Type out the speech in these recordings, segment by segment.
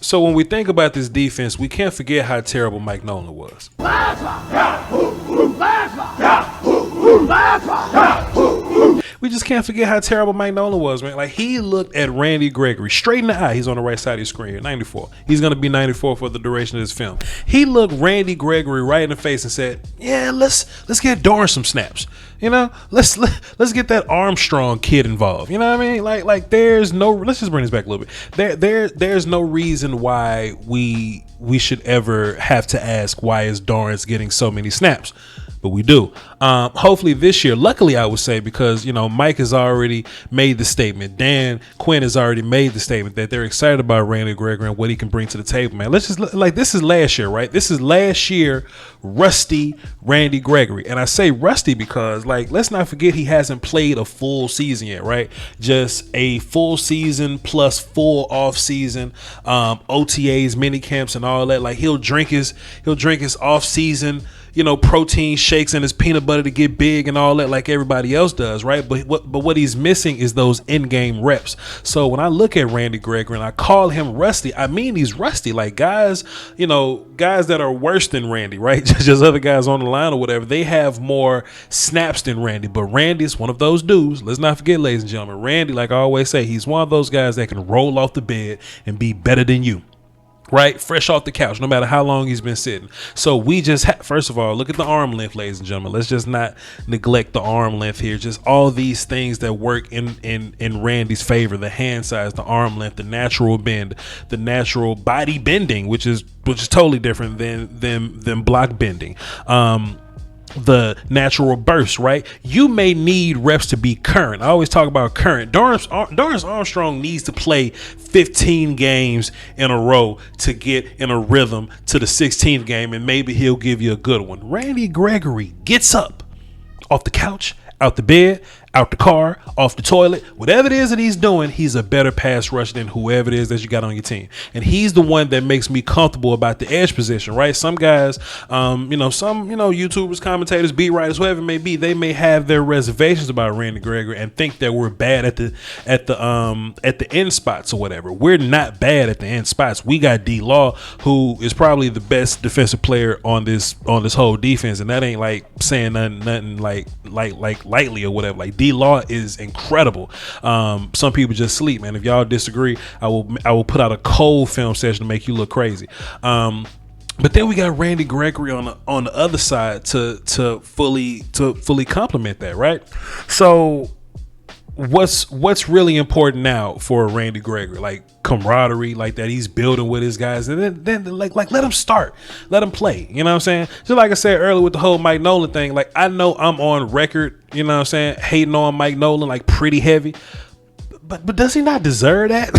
So when we think about this defense, we can't forget how terrible Mike Nolan was. We just can't forget how terrible Mike Nolan was, man. Like, he looked at Randy Gregory straight in the eye. He's on the right side of your screen here, 94. He's going to be 94 for the duration of this film. He looked Randy Gregory right in the face and said, yeah, let's get Dorn some snaps. You know, let's get that Armstrong kid involved. You know what I mean? Like there's no, let's just bring this back a little bit. There's no reason why we should ever have to ask why is Dorrance getting so many snaps. But we do. Hopefully this year, luckily I would say, because, you know, Mike has already made the statement. Dan Quinn has already made the statement that they're excited about Randy Gregory and what he can bring to the table, man. Let's just, like, this is last year, right? This is last year, rusty Randy Gregory. And I say rusty because, like, let's not forget he hasn't played a full season yet, right? Just a full season plus full off season, OTAs, mini camps and all that. Like, he'll drink his off season, you know, protein shakes and his peanut butter to get big and all that like everybody else does, right? But what he's missing is those in-game reps. So when I look at Randy Gregory and I call him rusty, I mean he's rusty. Like, guys, you know, guys that are worse than Randy, right? Just other guys on the line or whatever, they have more snaps than Randy. But Randy's one of those dudes. Let's not forget, ladies and gentlemen, Randy, like I always say, he's one of those guys that can roll off the bed and be better than you. Right? Fresh off the couch, no matter how long he's been sitting. So we just, first of all, look at the arm length, ladies and gentlemen. Let's just not neglect the arm length here. Just all these things that work in Randy's favor: the hand size, the arm length, the natural bend, the natural body bending, which is totally different than block bending. The natural burst, right? You may need reps to be current. I always talk about current. Dorrance Armstrong needs to play 15 games in a row to get in a rhythm to the 16th game, and maybe he'll give you a good one. Randy Gregory gets up off the couch, out the bed, out the car, off the toilet, whatever it is that he's doing, he's a better pass rusher than whoever it is that you got on your team. And he's the one that makes me comfortable about the edge position, right? Some guys, some YouTubers, commentators, beat writers, whoever it may be, they may have their reservations about Randy Gregory and think that we're bad at the end spots or whatever. We're not bad at the end spots. We got D-Law, who is probably the best defensive player on this whole defense, and that ain't like saying nothing like lightly or whatever. Like, D-Law is incredible. Some people just sleep, man. If y'all disagree, I will put out a cold film session to make you look crazy. But then we got Randy Gregory on the other side to fully complement that, right? So what's really important now for Randy Gregory? Like, camaraderie, like that he's building with his guys, and then like let him start, let him play. You know what I'm saying? Just like I said earlier with the whole Mike Nolan thing, like, I know I'm on record, you know what I'm saying, hating on Mike Nolan like pretty heavy. But does he not deserve that?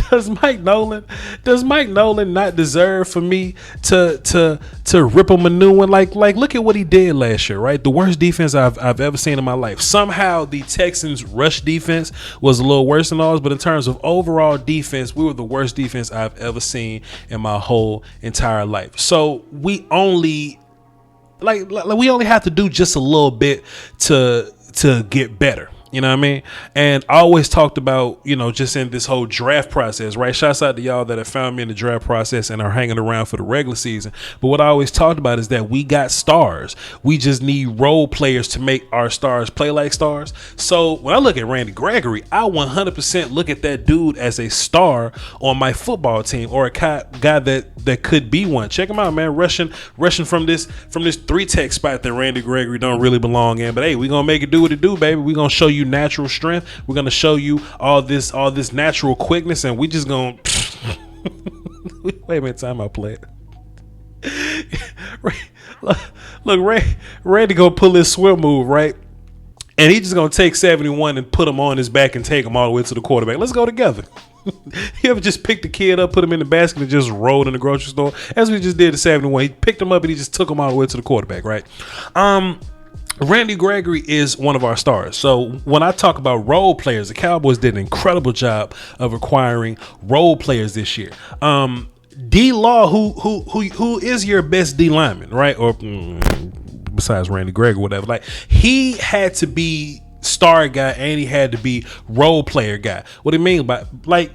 does Mike Nolan not deserve for me to rip him a new one? Like look at what he did last year, right? The worst defense I've ever seen in my life. Somehow the Texans' rush defense was a little worse than ours, but in terms of overall defense, we were the worst defense I've ever seen in my whole entire life. So we only have to do just a little bit to get better. You know what I mean? And I always talked about, you know, just in this whole draft process, right? Shouts out to y'all that have found me in the draft process and are hanging around for the regular season. But what I always talked about is that we got stars. We just need role players to make our stars play like stars. So when I look at Randy Gregory, I 100% look at that dude as a star on my football team, or a guy that could be one. Check him out, man. Rushing from this 3-tech spot that Randy Gregory don't really belong in. But hey, we're gonna make it do what it do, baby. We're gonna show you natural strength. We're gonna show you all this natural quickness, and we just gonna wait a minute, time out, play it. Look, Randy gonna pull his swim move, right? And he just gonna take 71 and put him on his back and take him all the way to the quarterback. Let's go together. You ever just picked the kid up, put him in the basket, and just rolled in the grocery store? As we just did at 71. He picked him up and he just took him all the way to the quarterback, right? Randy Gregory is one of our stars. So when I talk about role players, the Cowboys did an incredible job of acquiring role players this year. D-Law, who is your best D lineman, right? Or besides Randy Gregory, whatever. Like, he had to be star guy and he had to be role player guy. What do you mean by, like,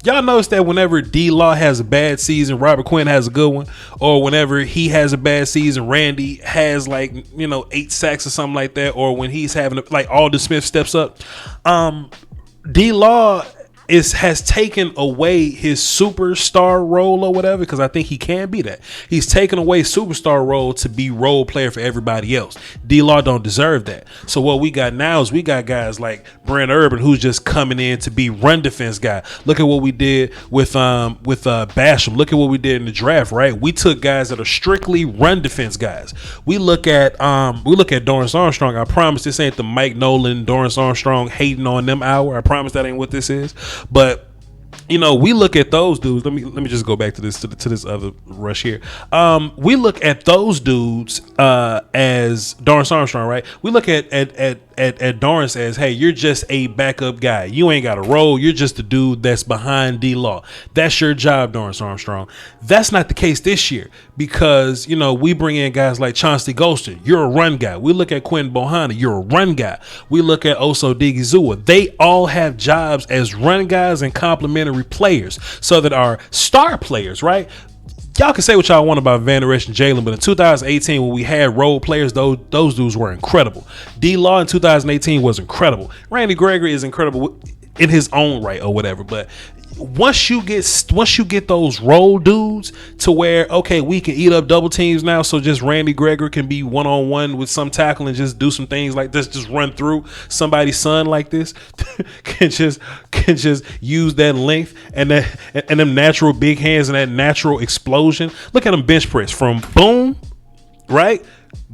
Y'all notice that whenever D-Law has a bad season, Robert Quinn has a good one, or whenever he has a bad season, Randy has 8 sacks or something like that, or when he's having Alden Smith steps up, D-Law has taken away his superstar role or whatever, because I think he can be that. He's taken away superstar role to be role player for everybody else. D-Law don't deserve that. So what we got now is we got guys like Brent Urban, who's just coming in to be run defense guy. Look at what we did with Basham. Look at what we did in the draft, right? We took guys that are strictly run defense guys. We look at Dorrance Armstrong. I promise this ain't the Mike Nolan, Dorrance Armstrong hating on them hour. I promise that ain't what this is. But we look at those dudes. Let me just go back to this other rush here. We look at those dudes as Dorrance Armstrong, right? We look at Dorrance as, hey, you're just a backup guy. You ain't got a role. You're just the dude that's behind D-Law. That's your job, Dorrance Armstrong. That's not the case this year because, we bring in guys like Chauncey Golston. You're a run guy. We look at Quentin Bohanna. You're a run guy. We look at Oso Digizua. They all have jobs as run guys and complementary players so that our star players, right? Y'all can say what y'all want about Van Der Esch and Jalen, but in 2018, when we had role players, those dudes were incredible. D-Law in 2018 was incredible. Randy Gregory is incredible in his own right or whatever, but once you get those role dudes to where, okay, we can eat up double teams now, so just Randy Gregory can be one-on-one with some tackle and just do some things like this, just run through somebody's son like this, can just use that length and them natural big hands and that natural explosion. Look at him bench press from boom, right?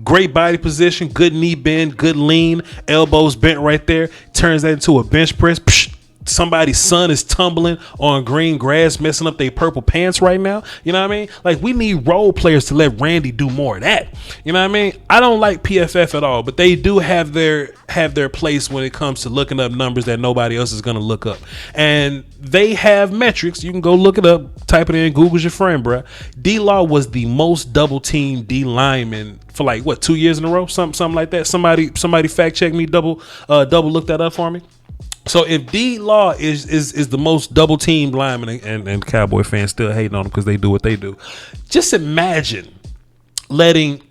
Great body position, good knee bend, good lean, elbows bent right there, turns that into a bench press. Psh, somebody's son is tumbling on green grass, messing up their purple pants right now. You know what I mean? We need role players to let Randy do more of that. You know what I mean? I don't like PFF at all, but they do have their place when it comes to looking up numbers that nobody else is going to look up. And they have metrics. You can go look it up, type it in, Google's your friend, bro. D-Law was the most double team D lineman for 2 years in a row? Something like that. Somebody fact check me, double look that up for me. So if D-Law is the most double teamed lineman, and Cowboy fans still hating on him because they do what they do, just imagine letting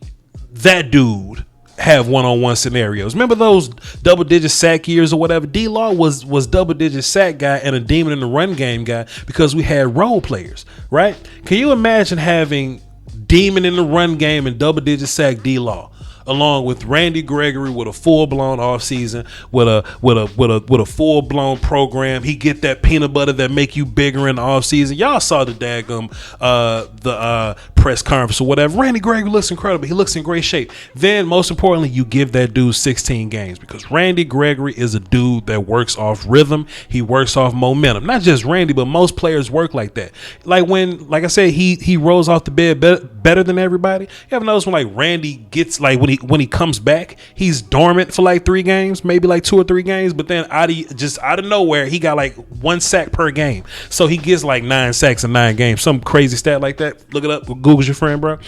that dude have one-on-one scenarios. Remember those double-digit sack years or whatever? D-Law was double-digit sack guy and a demon in the run game guy because we had role players, right? Can you imagine having demon in the run game and double-digit sack D-Law, along with Randy Gregory with a full-blown offseason, with a full-blown program? He get that peanut butter that make you bigger in the offseason. Y'all saw the daggum press conference or whatever. Randy Gregory looks incredible. He looks in great shape. Then, most importantly, you give that dude 16 games because Randy Gregory is a dude that works off rhythm. He works off momentum. Not just Randy, but most players work like that. Like I said, he rolls off the bed better than everybody. You ever notice when Randy gets when he comes back, he's dormant for 3 games, maybe 2 or 3 games, but then out of nowhere, he got 1 sack per game. So he gets 9 sacks in 9 games. Some crazy stat like that. Look it up. Google's your friend, bro.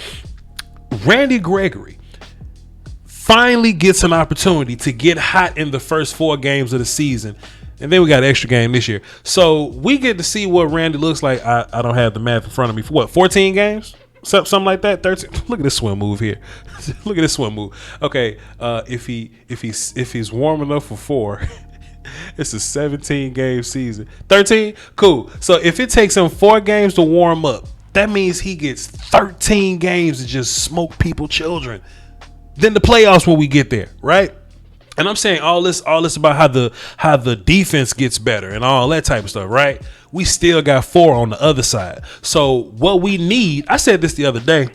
Randy Gregory finally gets an opportunity to get hot in the first 4 games of the season. And then we got an extra game this year. So we get to see what Randy looks like. I don't have the math in front of me. For 14 games? Something like that. 13. Look at this swim move here. Look at this swim move. Okay, if he's warm enough for 4, it's a 17 game season. 13, cool. So if it takes him 4 games to warm up, that means he gets 13 games to just smoke people children. Then the playoffs when we get there, right? And I'm saying all this about how the defense gets better and all that type of stuff, right? We still got 4 on the other side. So what we need, I said this the other day.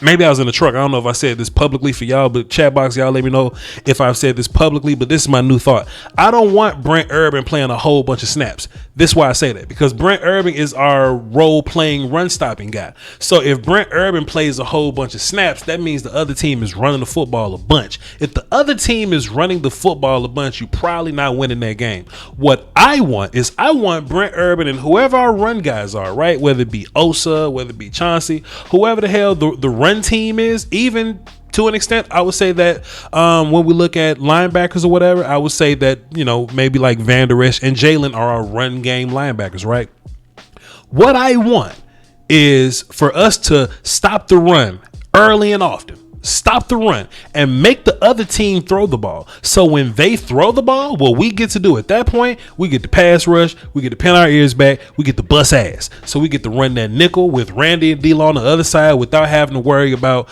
Maybe I was in the truck. I don't know if I said this publicly for y'all, but chat box, y'all let me know if I've said this publicly, but this is my new thought. I don't want Brent Urban playing a whole bunch of snaps. This is why I say that, because Brent Urban is our role-playing, run-stopping guy. So if Brent Urban plays a whole bunch of snaps, that means the other team is running the football a bunch. If the other team is running the football a bunch, you're probably not winning that game. What I want is Brent Urban and whoever our run guys are, right? Whether it be Osa, whether it be Chauncey, whoever the hell the run team is, even to an extent. I would say that when we look at linebackers or whatever, I would say that, you know, maybe like Van Der Esch and Jalen are our run game linebackers, right? What I want is for us to stop the run early and often. Stop the run and make the other team throw the ball. So when they throw the ball, what we get to do at that point, we get to pass rush, we get to pin our ears back, we get to bust ass. So we get to run that nickel with Randy and D-Law on the other side without having to worry about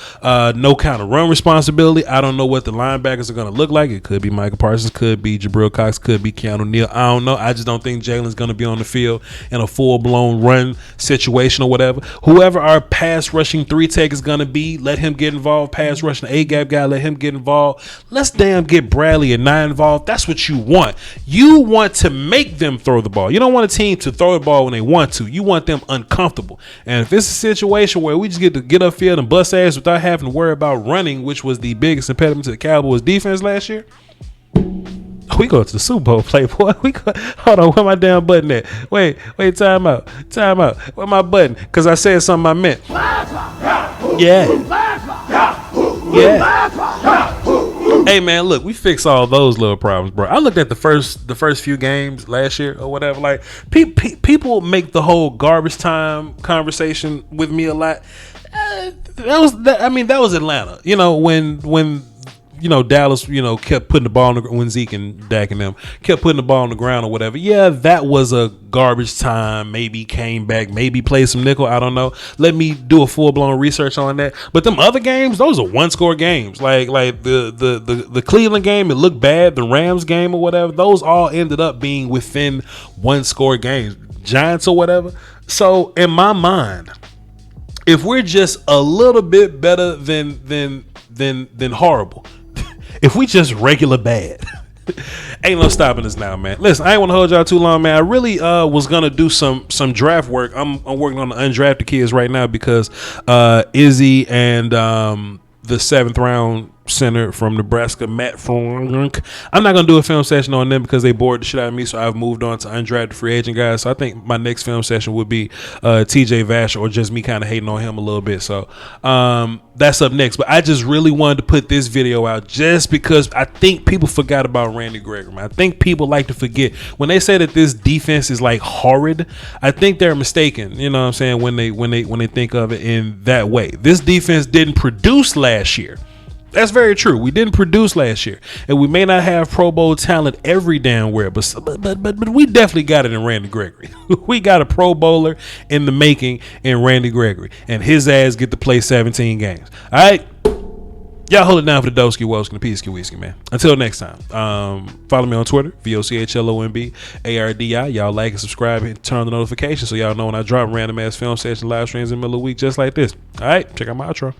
no kind of run responsibility. I don't know what the linebackers are going to look like. It could be Michael Parsons, could be Jabril Cox, could be Keanu Neal. I don't know. I just don't think Jalen's going to be on the field in a full-blown run situation or whatever. Whoever our pass rushing 3-tech is going to be, let him get involved. Pass rushing A-gap guy, let him get involved. Let's damn get Bradley and 9 involved. That's what you want. You want to make them throw the ball. You don't want a team to throw the ball when they want to. You want them uncomfortable. And if it's a situation where we just get to get upfield and bust ass without having to worry about running, which was the biggest impediment to the Cowboys defense last year, we go to the Super Bowl, Playboy. Hold on, where my damn button at? Wait, time out. Where my button? Because I said something I meant. Yeah. Hey man, look, we fix all those little problems, bro. I looked at the first few games last year or whatever. Like people make the whole garbage time conversation with me a lot. That was Atlanta. You know, when you know, Dallas, you know, kept putting the ball on the, when Zeke and Dak and them kept putting the ball on the ground or whatever. Yeah, that was a garbage time. Maybe came back, maybe played some nickel. I don't know. Let me do a full blown research on that. But them other games, those are 1-score games. Like the Cleveland game, it looked bad. The Rams game or whatever, those all ended up being within 1-score games. Giants or whatever. So in my mind, if we're just a little bit better than horrible, if we just regular bad, ain't no stopping us now, man. Listen, I ain't want to hold y'all too long, man. I really was gonna do some draft work. I'm working on the undrafted kids right now because Izzy and the 7th round center from Nebraska, Matt Frank. I'm not gonna do a film session on them because they bored the shit out of me, so I've moved on to undrafted free agent guys. So I think my next film session would be TJ Vasher, or just me kind of hating on him a little bit. So that's up next. But I just really wanted to put this video out just because I think people forgot about Randy Gregory, man. I think people like to forget when they say that this defense is like horrid. I think they're mistaken, you know what I'm saying, when they think of it in that way. This defense didn't produce last year. That's very true. We didn't produce last year, and we may not have Pro Bowl talent every damn where, but we definitely got it in Randy Gregory. We got a Pro Bowler in the making in Randy Gregory, and his ass get to play 17 games. All right, y'all hold it down for the Doski Woski and the Peasky Whiskey, man. Until next time, follow me on Twitter, VOCHLOMBARDI. Y'all like and subscribe and turn on the notifications so y'all know when I drop random ass film session live streams in the middle of the week just like this. All right, check out my outro.